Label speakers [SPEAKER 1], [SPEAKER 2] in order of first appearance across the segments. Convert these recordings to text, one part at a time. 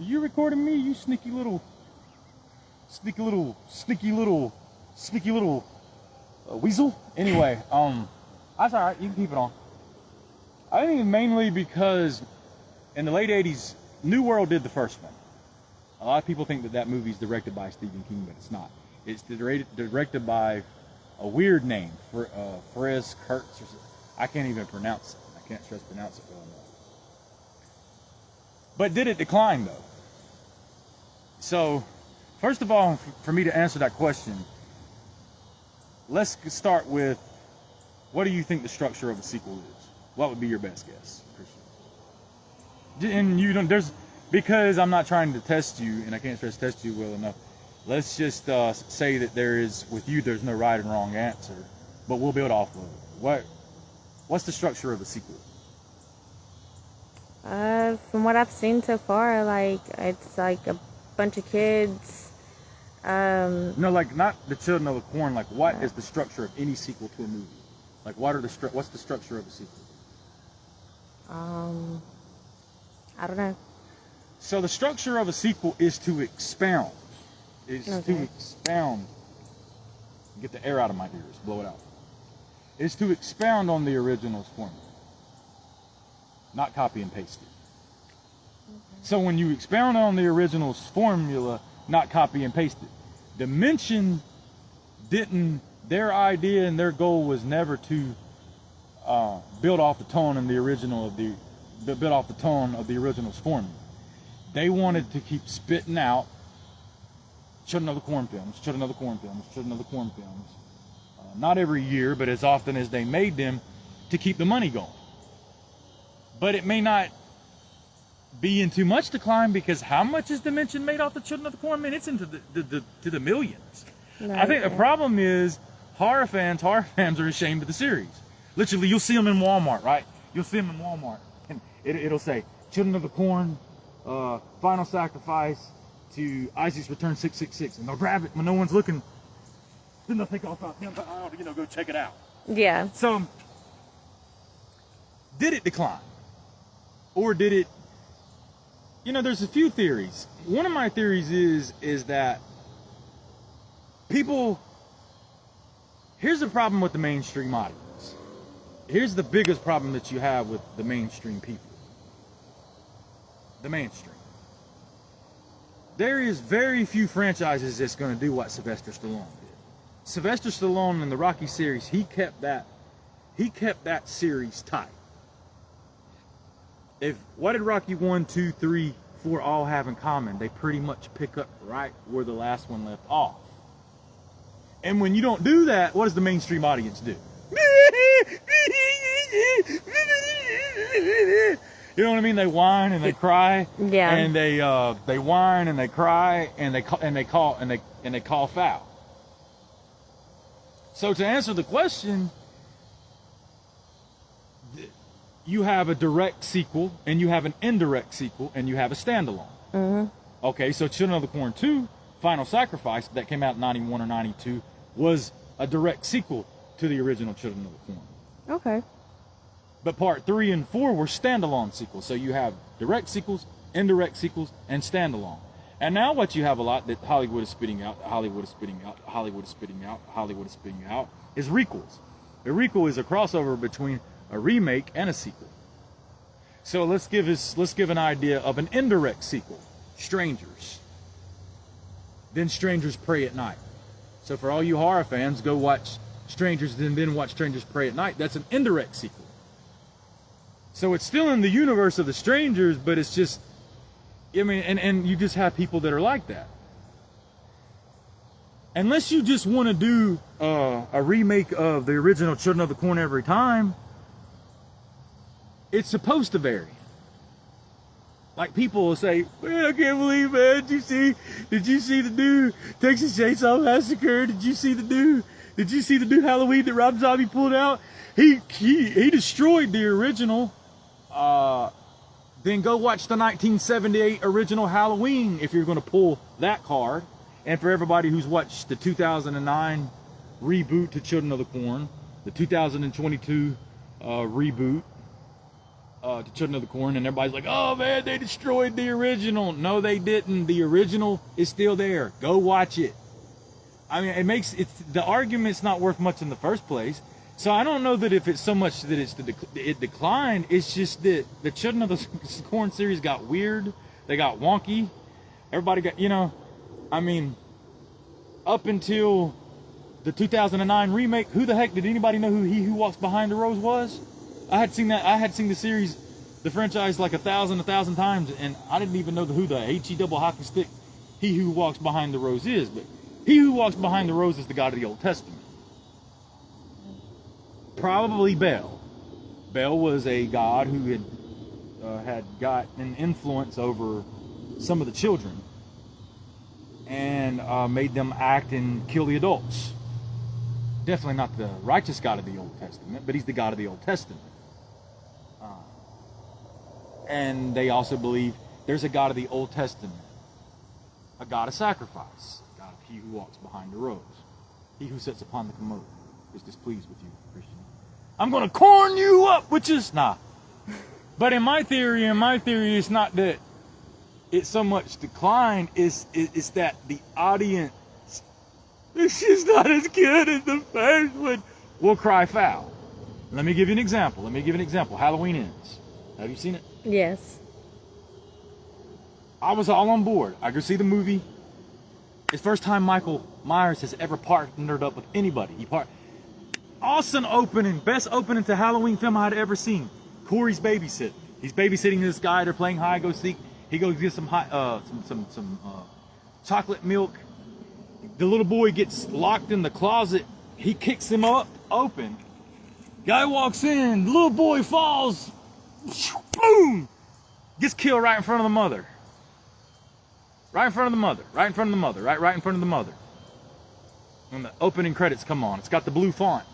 [SPEAKER 1] Are you recording me, you sneaky little weasel? Anyway, that's alright, you can keep it on. I think mainly because in the late 80s, New World did the first one. A lot of people think that movie's directed by Stephen King, but it's not. It's directed by a weird name, Perez Kurtz, or I can't even pronounce it. I can't stress pronounce it well enough. But did it decline though? So, first of all, for me to answer that question, let's start with, what do you think the structure of a sequel is? What would be your best guess, Christian? And you don't, because I'm not trying to test you, and I can't stress test you well enough, let's just say that there's no right and wrong answer, but we'll build off of it. What's the structure of a sequel?
[SPEAKER 2] From what I've seen so far, like, it's like a bunch of kids.
[SPEAKER 1] No, like, not the Children of the Corn. Like, what is the structure of any sequel to a movie? Like, what's the structure of a sequel?
[SPEAKER 2] I don't know.
[SPEAKER 1] So the structure of a sequel is to expound. To expound. Get the air out of my ears. Blow it out. Is to expound on the original's formula. Not copy and paste it. So when you expound on the original's formula, not copy and paste it. Dimension their idea and their goal was never to build off the tone of the original's formula. They wanted to keep spitting out Children of the Corn films, Children of the Corn films, Children of the Corn films. Not every year, but as often as they made them, to keep the money going. But it may not be in too much decline, because how much is Dimension made off the Children of the Corn? Man, it's into the millions. No, I think the problem is horror fans are ashamed of the series. Literally, you'll see them in Walmart, right? You'll see them in Walmart, and it'll say Children of the Corn, Final Sacrifice to Isaac's Return 666, and they'll grab it when no one's looking. Then they'll think, go check it out.
[SPEAKER 2] Yeah.
[SPEAKER 1] So, did it decline? Or did it, there's a few theories. One of my theories is that here's the problem with the mainstream audience. Here's the biggest problem that you have with the mainstream people. The mainstream. There is very few franchises that's going to do what Sylvester Stallone did. Sylvester Stallone in the Rocky series, he kept that series tight. What did Rocky 1, 2, 3, 4 all have in common? They pretty much pick up right where the last one left off. And when you don't do that, what does the mainstream audience do? You know what I mean? They whine and they cry.
[SPEAKER 2] Yeah.
[SPEAKER 1] And they whine and they cry and they call foul. So to answer the question, you have a direct sequel, and you have an indirect sequel, and you have a standalone. Mm-hmm. Okay, so Children of the Corn 2, Final Sacrifice, that came out in 91 or 92, was a direct sequel to the original Children of the Corn.
[SPEAKER 2] Okay.
[SPEAKER 1] But part 3 and 4 were standalone sequels. So you have direct sequels, indirect sequels, and standalone. And now what you have a lot that Hollywood is spitting out, Hollywood is spitting out, Hollywood is spitting out, Hollywood is spitting out, is requels. A requel is a crossover between a remake and a sequel. So let's give an idea of an indirect sequel. Strangers. Then Strangers Prey at Night. So for all you horror fans, go watch Strangers, then watch Strangers Prey at Night. That's an indirect sequel. So it's still in the universe of the Strangers, but it's just, and you just have people that are like that. Unless you just want to do a remake of the original Children of the Corn every time, it's supposed to vary. Like, people will say, man, I can't believe, man, did you see the new Texas Chainsaw Massacre? Did you see the new Halloween that Rob Zombie pulled out? He destroyed the original. Then go watch the 1978 original Halloween if you're going to pull that card. And for everybody who's watched the 2009 reboot to Children of the Corn, the 2022 reboot, to Children of the Corn, and everybody's like, oh man, they destroyed the original. No, they didn't. The original is still there. Go watch it. I mean, the argument's not worth much in the first place. So I don't know that if it's so much that it declined. It's just that the Children of the Corn series got weird. They got wonky. Everybody got, I mean, up until the 2009 remake, who the heck did anybody know who He Who Walks Behind the Rose was? I had seen the series, the franchise, like a thousand times, and I didn't even know who the HE double hockey stick He Who Walks Behind the Rose is. But He Who Walks Behind the Rose is the God of the Old Testament. Probably Bel. Bel was a god who had got an influence over some of the children and made them act and kill the adults. Definitely not the righteous God of the Old Testament, but he's the God of the Old Testament. And they also believe there's a God of the Old Testament, a God of sacrifice, a God of He Who Walks Behind the Rose, He who sits upon the commode is displeased with you, Christian. I'm going to corn you up, which is nah. But in my theory, it's not that it's so much declined. It's that the audience, it's just not as good as the first one, will cry foul. Let me give you an example. Halloween Ends. Have you seen it?
[SPEAKER 2] Yes.
[SPEAKER 1] I was all on board. I go see the movie. It's the first time Michael Myers has ever partnered up with anybody. Awesome opening. Best opening to Halloween film I'd ever seen. Corey's babysitting. He's babysitting this guy. They're playing hide go seek. He goes get some chocolate milk. The little boy gets locked in the closet. He kicks him up open. Guy walks in. The little boy falls. Boom! Gets killed right in front of the mother. Right in front of the mother. Right in front of the mother. When the opening credits come on, it's got the blue font.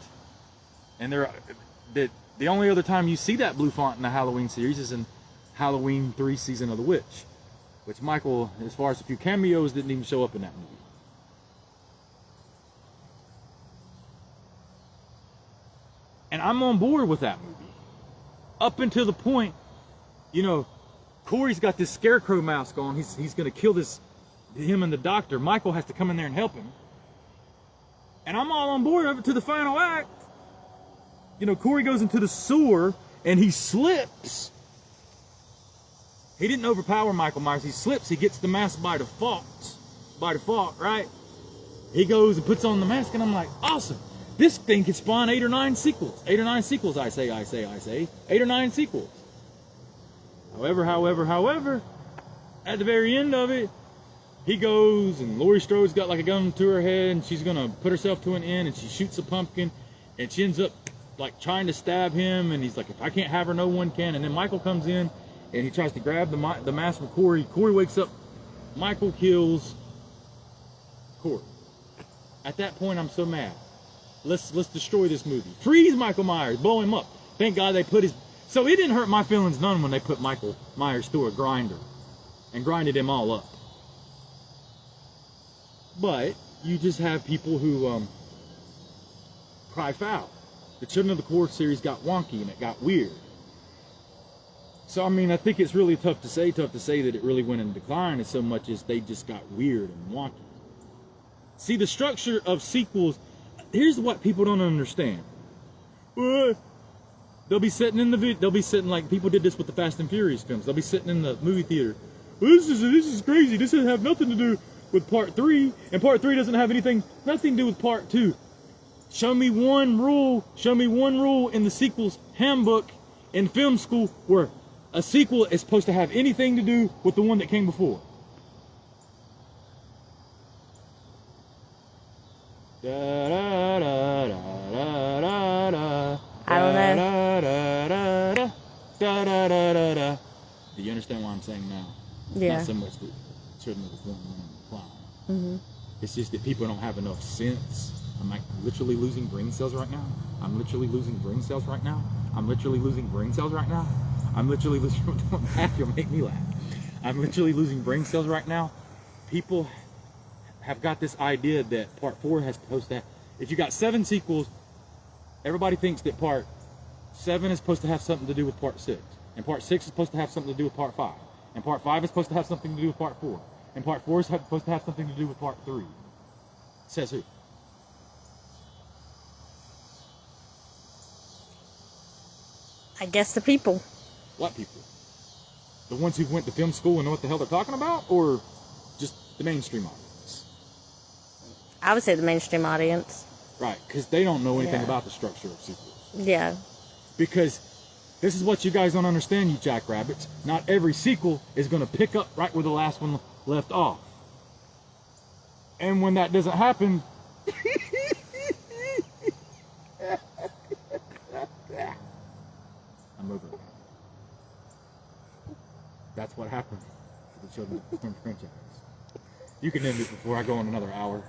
[SPEAKER 1] And the only other time you see that blue font in the Halloween series is in Halloween 3 Season of the Witch, which Michael, as far as a few cameos, didn't even show up in that movie. And I'm on board with that movie. Up until the point, Corey's got this scarecrow mask on. He's going to kill him and the doctor. Michael has to come in there and help him. And I'm all on board up to the final act. Corey goes into the sewer and he slips. He didn't overpower Michael Myers. He slips. He gets the mask by default, right? He goes and puts on the mask, and I'm like, awesome. This thing could spawn 8 or 9 sequels. 8 or 9 sequels, I say. 8 or 9 sequels. However, at the very end of it, he goes, and Laurie Strode's got like a gun to her head, and she's gonna put herself to an end, and she shoots a pumpkin, and she ends up like trying to stab him, and he's like, if I can't have her, no one can. And then Michael comes in, and he tries to grab the mask from Corey. Corey wakes up. Michael kills Corey. At that point, I'm so mad. Let's destroy this movie. Freeze Michael Myers. Blow him up. Thank God they put his... So it didn't hurt my feelings none when they put Michael Myers through a grinder and grinded him all up. But you just have people who cry foul. The Children of the Corn series got wonky and it got weird. So, I mean, I think it's really tough to say that it really went in decline as so much as they just got weird and wonky. See, the structure of sequels... Here's what people don't understand. They'll be sitting like people did this with the Fast and Furious films. They'll be sitting in the movie theater. This is crazy. This doesn't have nothing to do with part 3, and part 3 doesn't have nothing to do with part 2. Show me one rule in the sequel's handbook in film school where a sequel is supposed to have anything to do with the one that came before. I
[SPEAKER 2] don't know.
[SPEAKER 1] Do you understand what I'm saying now? It's
[SPEAKER 2] Yeah.
[SPEAKER 1] not so much that Children of the Corn went in decline.
[SPEAKER 2] Mm-hmm.
[SPEAKER 1] It's just that people don't have enough sense. I'm like literally losing brain cells right now. I'm literally losing brain cells right now. Don't laugh, you'll make me laugh. I'm literally losing brain cells right now. People have got this idea that part 4 has supposed to have, if you got 7 sequels, everybody thinks that part 7 is supposed to have something to do with part 6. And part 6 is supposed to have something to do with part 5. And part 5 is supposed to have something to do with part 4. And part 4 is supposed to have something to do with part 3. Says who?
[SPEAKER 2] I guess the people.
[SPEAKER 1] What people? The ones who went to film school and know what the hell they're talking about? Or just the mainstream audience?
[SPEAKER 2] I would say the mainstream audience.
[SPEAKER 1] Right, because they don't know anything
[SPEAKER 2] Yeah.
[SPEAKER 1] about the structure of sequels.
[SPEAKER 2] Yeah.
[SPEAKER 1] Because this is what you guys don't understand, you jackrabbits. Not every sequel is going to pick up right where the last one left off. And when that doesn't happen... I'm over it. That's what happened to the Children of the Corn franchise. You can end it before I go on another hour.